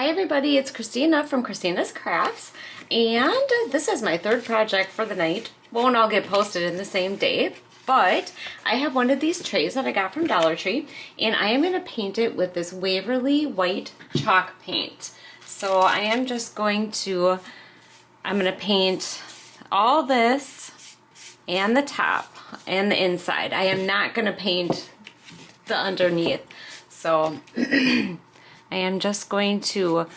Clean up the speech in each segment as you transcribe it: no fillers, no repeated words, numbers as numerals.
Hi everybody, it's Kristina from Kristina's Krafts, and this is my third project for the night. Won't all get posted in the same day, but I have one of these trays that I got from Dollar Tree, and I am going to paint it with this Waverly white chalk paint. So I am just going to, I'm going to paint all this and the top and the inside. I am not going to paint the underneath. So I am just going to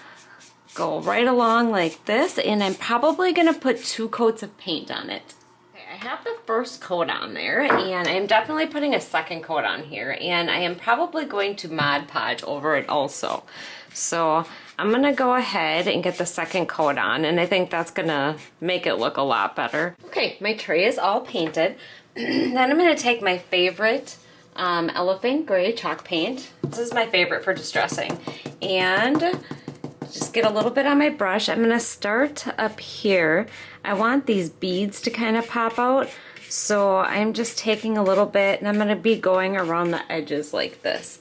go right along like this, and I'm probably going to put 2 coats of paint on it. Okay, I have the first coat on there, and I'm definitely putting a second coat on here, and I am probably going to Mod Podge over it also. So I'm going to go ahead and get the second coat on, and I think that's going to make it look a lot better. Okay, my tray is all painted. Then I'm going to take my favorite elephant gray chalk paint. This is my favorite for distressing, and just get a little bit on my brush. I'm gonna start up here. I want these beads to kind of pop out, so I'm just taking a little bit and I'm gonna be going around the edges like this.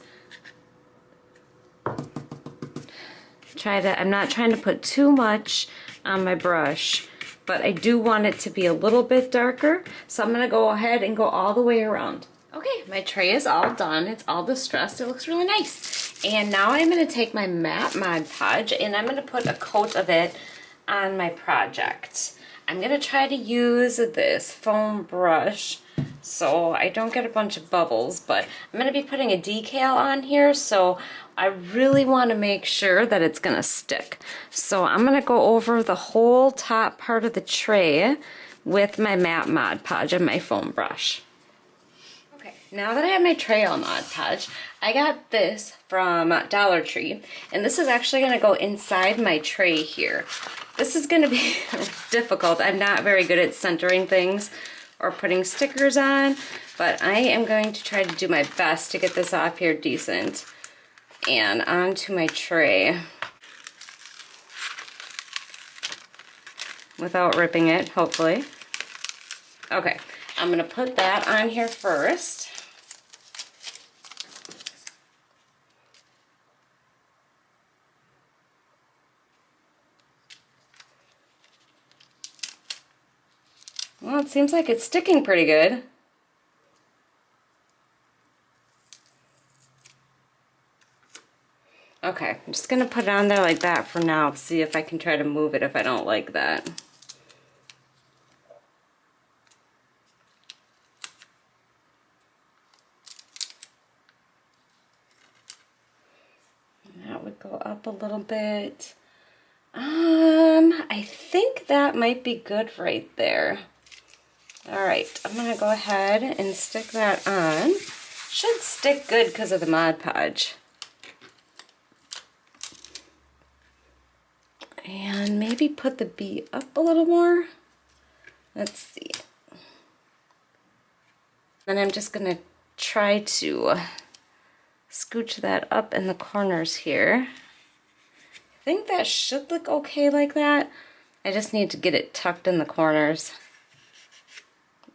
I'm not trying to put too much on my brush, but I do want it to be a little bit darker, so I'm gonna go ahead and go all the way around. Okay, my tray is all done. It's all distressed. It looks really nice. And now I'm going to take my matte Mod Podge and I'm going to put a coat of it on my project. I'm going to try to use this foam brush so I don't get a bunch of bubbles, but I'm going to be putting a decal on here, so I really want to make sure that it's going to stick. So I'm going to go over the whole top part of the tray with my matte Mod Podge and my foam brush. Now that I have my tray all Mod Podge, I got this from Dollar Tree, and this is actually going to go inside my tray here. This is going to be difficult. I'm not very good at centering things or putting stickers on, but I am going to try to do my best to get this off here decent and onto my tray without ripping it, hopefully. Okay, I'm going to put that on here first. Well, it seems like it's sticking pretty good. Okay, I'm just going to put it on there like that for now, see if I can try to move it if I don't like that. That would go up a little bit. I think that might be good right there. All right, I'm gonna go ahead and stick that on. Should stick good because of the Mod Podge. And maybe put the bee up a little more. Let's see. Then I'm just gonna try to scooch that up in the corners here. I think that should look okay like that. I just need to get it tucked in the corners.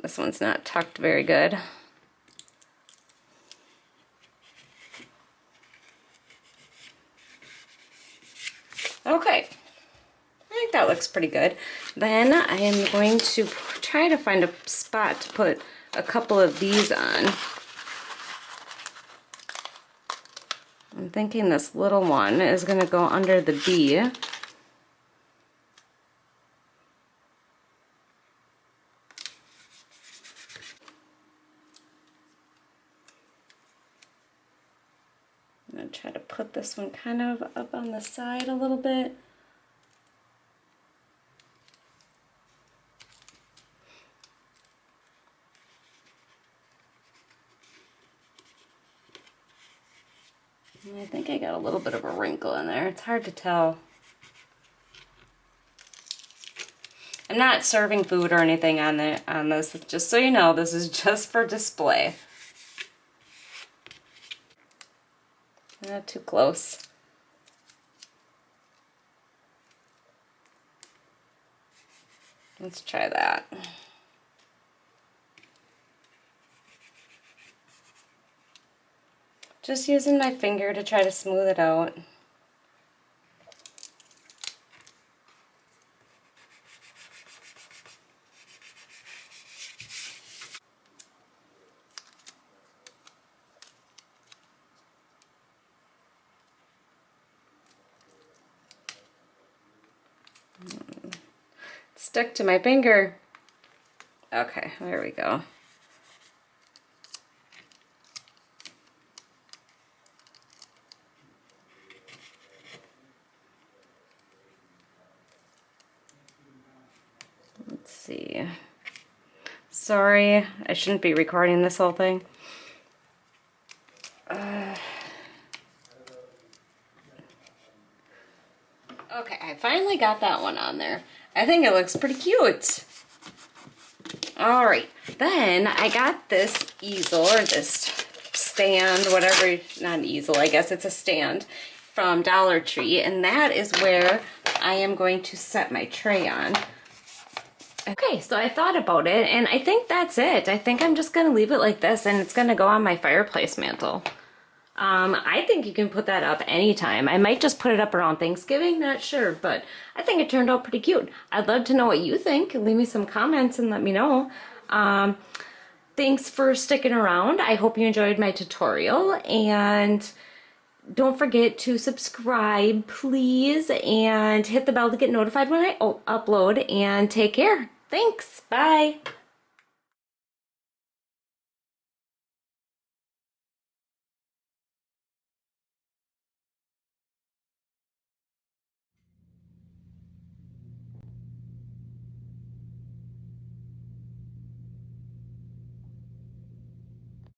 This one's not tucked very good. Okay, I think that looks pretty good. Then I am going to try to find a spot to put a couple of these on. I'm thinking this little one is going to go under the bee. I'm going to try to put this one kind of up on the side a little bit. And I think I got a little bit of a wrinkle in there. It's hard to tell. I'm not serving food or anything on this. Just so you know, this is just for display. Not too close. Let's try that. Just using my finger to try to smooth it out. stick to my finger. Okay, there we go. Let's see. Sorry, I shouldn't be recording this whole thing. Okay, I finally got that one on there. I think it looks pretty cute. All right, then I got this easel, or this stand, whatever, not an easel, I guess it's a stand, from Dollar Tree, and that is where I am going to set my tray on. Okay, so I thought about it, and I think that's it. I think I'm just gonna leave it like this, and it's gonna go on my fireplace mantle. I think you can put that up anytime. I might just put it up around Thanksgiving, not sure, but I think it turned out pretty cute. I'd love to know what you think. Leave me some comments and let me know. Thanks for sticking around. I hope you enjoyed my tutorial, and don't forget to subscribe, please, and hit the bell to get notified when I upload, and take care. Thanks. Bye.